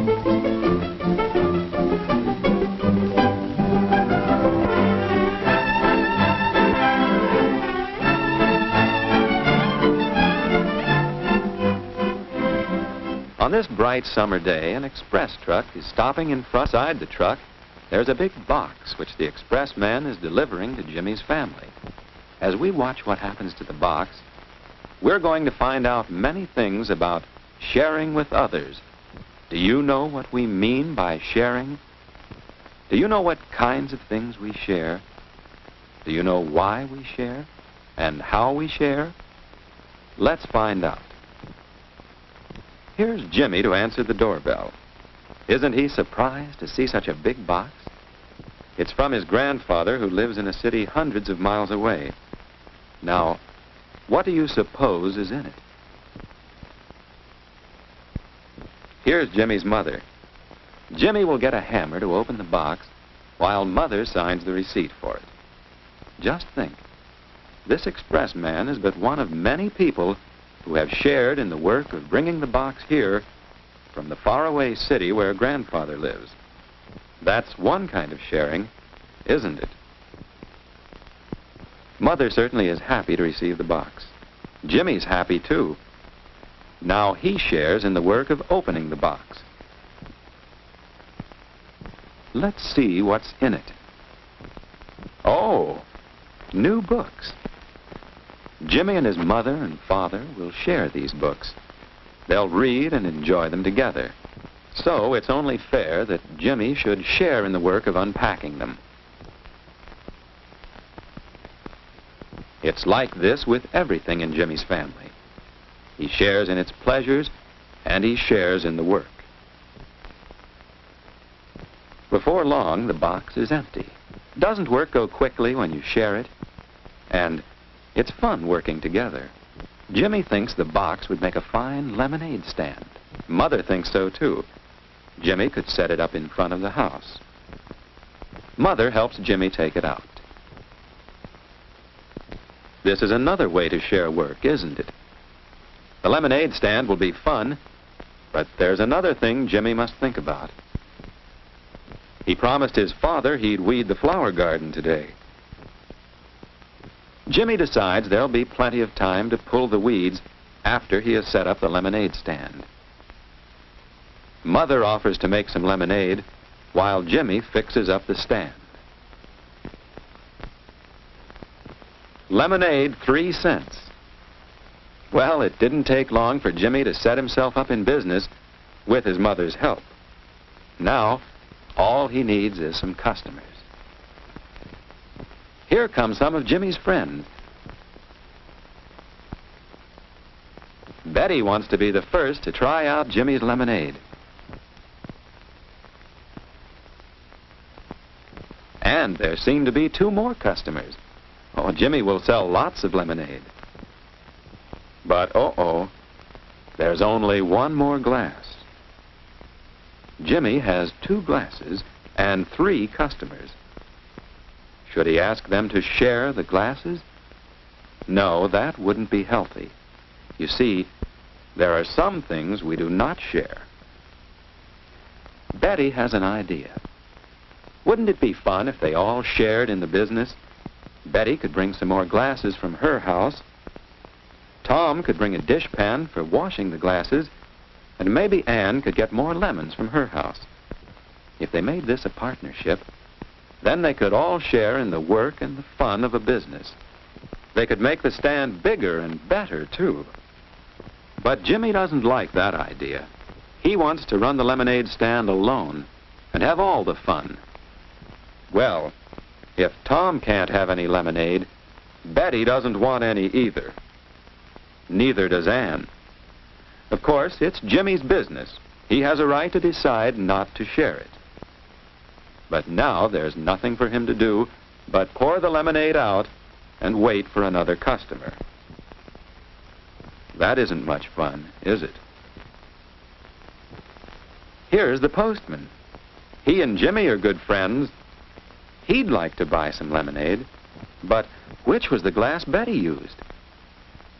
On this bright summer day, an express truck is stopping in front. Inside the truck, there's a big box which the express man is delivering to Jimmy's family. As we watch what happens to the box, we're going to find out many things about sharing with others. Do you know what we mean by sharing? Do you know what kinds of things we share? Do you know why we share and how we share? Let's find out. Here's Jimmy to answer the doorbell. Isn't he surprised to see such a big box? It's from his grandfather, who lives in a city hundreds of miles away. Now, what do you suppose is in it? Here's Jimmy's mother. Jimmy will get a hammer to open the box while Mother signs the receipt for it. Just think, this express man is but one of many people who have shared in the work of bringing the box here from the faraway city where Grandfather lives. That's one kind of sharing, isn't it? Mother certainly is happy to receive the box. Jimmy's happy, too. Now he shares in the work of opening the box. Let's see what's in it. Oh, new books. Jimmy and his mother and father will share these books. They'll read and enjoy them together. So it's only fair that Jimmy should share in the work of unpacking them. It's like this with everything in Jimmy's family. He shares in its pleasures, and he shares in the work. Before long, the box is empty. Doesn't work go quickly when you share it? And it's fun working together. Jimmy thinks the box would make a fine lemonade stand. Mother thinks so, too. Jimmy could set it up in front of the house. Mother helps Jimmy take it out. This is another way to share work, isn't it? The lemonade stand will be fun, but there's another thing Jimmy must think about. He promised his father he'd weed the flower garden today. Jimmy decides there'll be plenty of time to pull the weeds after he has set up the lemonade stand. Mother offers to make some lemonade while Jimmy fixes up the stand. Lemonade, 3 cents. Well, it didn't take long for Jimmy to set himself up in business with his mother's help. Now, all he needs is some customers. Here come some of Jimmy's friends. Betty wants to be the first to try out Jimmy's lemonade. And there seem to be 2 more customers. Oh, Jimmy will sell lots of lemonade. But, uh-oh, there's only 1 more glass. Jimmy has 2 glasses and 3 customers. Should he ask them to share the glasses? No, that wouldn't be healthy. You see, there are some things we do not share. Betty has an idea. Wouldn't it be fun if they all shared in the business? Betty could bring some more glasses from her house. Tom could bring a dishpan for washing the glasses, and maybe Ann could get more lemons from her house. If they made this a partnership, then they could all share in the work and the fun of a business. They could make the stand bigger and better, too. But Jimmy doesn't like that idea. He wants to run the lemonade stand alone and have all the fun. Well, if Tom can't have any lemonade, Betty doesn't want any either. Neither does Ann. Of course, it's Jimmy's business. He has a right to decide not to share it. But now there's nothing for him to do but pour the lemonade out and wait for another customer. That isn't much fun, is it? Here's the postman. He and Jimmy are good friends. He'd like to buy some lemonade, but which was the glass Betty used?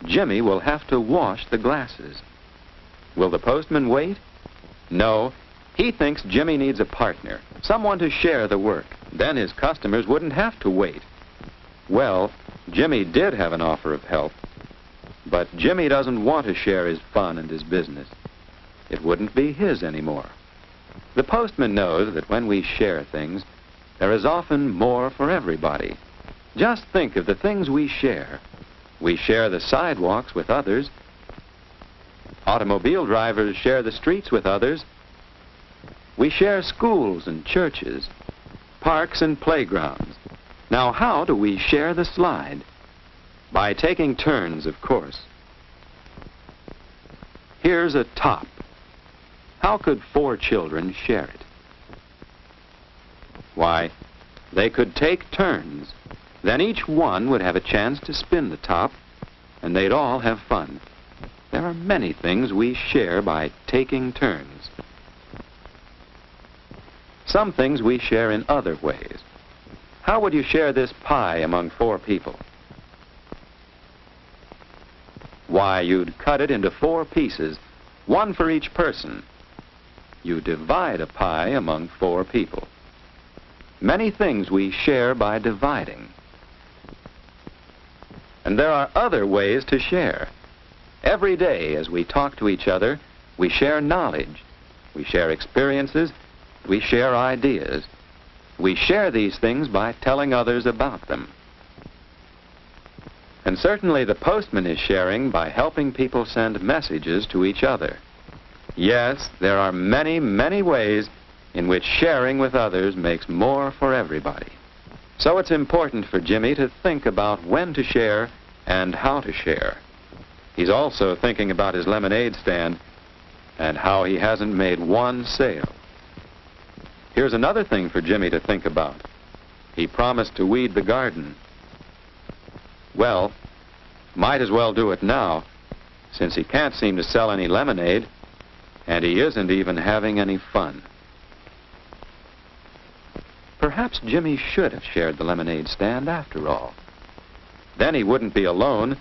Jimmy will have to wash the glasses. Will the postman wait? No, He thinks Jimmy needs a partner, someone to share the work. Then his customers wouldn't have to wait. Well, Jimmy did have an offer of help, but Jimmy doesn't want to share his fun and his business. It wouldn't be his anymore. The postman knows that when we share things, there is often more for everybody. Just think of the things we share. We share the sidewalks with others. Automobile drivers share the streets with others. We share schools and churches, parks and playgrounds. Now, how do we share the slide? By taking turns, of course. Here's a top. How could 4 children share it? Why, they could take turns. Then each one would have a chance to spin the top, and they'd all have fun. There are many things we share by taking turns. Some things we share in other ways. How would you share this pie among 4 people? Why, you'd cut it into 4 pieces, 1 for each person. You divide a pie among 4 people. Many things we share by dividing. And there are other ways to share. Every day as we talk to each other, we share knowledge. We share experiences. We share ideas. We share these things by telling others about them. And certainly the postman is sharing by helping people send messages to each other. Yes, there are many, many ways in which sharing with others makes more for everybody. So it's important for Jimmy to think about when to share and how to share. He's also thinking about his lemonade stand and how he hasn't made 1 sale. Here's another thing for Jimmy to think about. He promised to weed the garden. Well, might as well do it now, since he can't seem to sell any lemonade, and he isn't even having any fun. Perhaps Jimmy should have shared the lemonade stand after all. Then he wouldn't be alone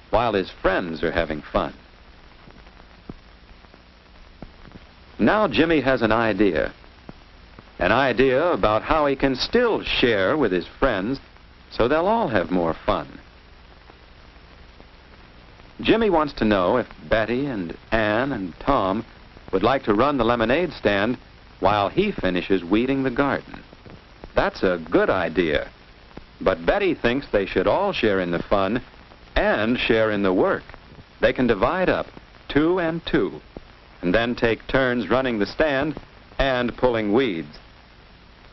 while his friends are having fun. Now Jimmy has an idea about how he can still share with his friends so they'll all have more fun. Jimmy wants to know if Betty and Ann and Tom would like to run the lemonade stand while he finishes weeding the garden. That's a good idea, but Betty thinks they should all share in the fun and share in the work. They can divide up 2 and 2, and then take turns running the stand and pulling weeds.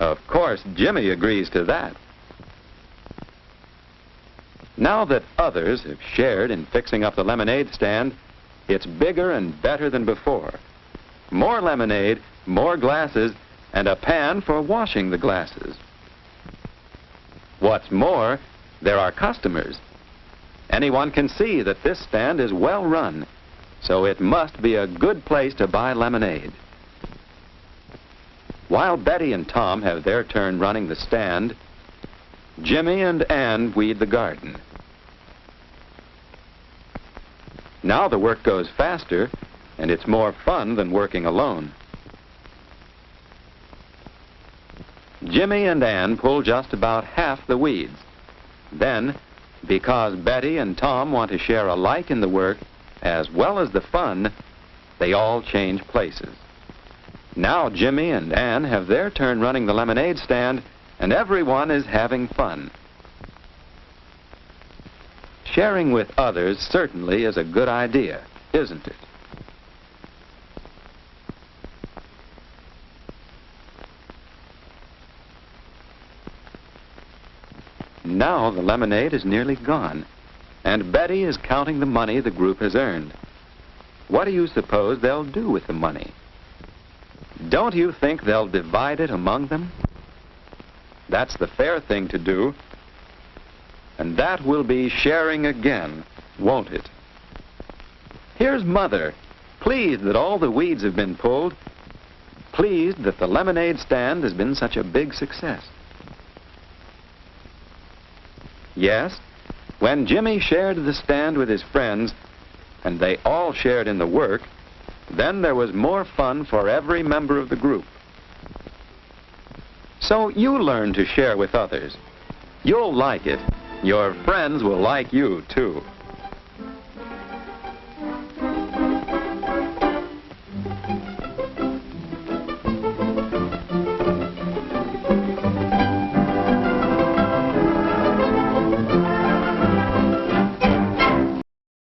Of course, Jimmy agrees to that. Now that others have shared in fixing up the lemonade stand, it's bigger and better than before. More lemonade, more glasses, and a pan for washing the glasses. What's more, there are customers. Anyone can see that this stand is well run, so it must be a good place to buy lemonade. While Betty and Tom have their turn running the stand, Jimmy and Ann weed the garden. Now the work goes faster, and it's more fun than working alone. Jimmy and Ann pull just about half the weeds. Then, because Betty and Tom want to share alike in the work as well as the fun, they all change places. Now Jimmy and Ann have their turn running the lemonade stand, and everyone is having fun. Sharing with others certainly is a good idea, isn't it? Now the lemonade is nearly gone, and Betty is counting the money the group has earned. What do you suppose they'll do with the money? Don't you think they'll divide it among them? That's the fair thing to do. And that will be sharing again, won't it? Here's Mother, pleased that all the weeds have been pulled, pleased that the lemonade stand has been such a big success. Yes, when Jimmy shared the stand with his friends, and they all shared in the work, Then there was more fun for every member of the group. So you learn to share with others. You'll like it. Your friends will like you, too.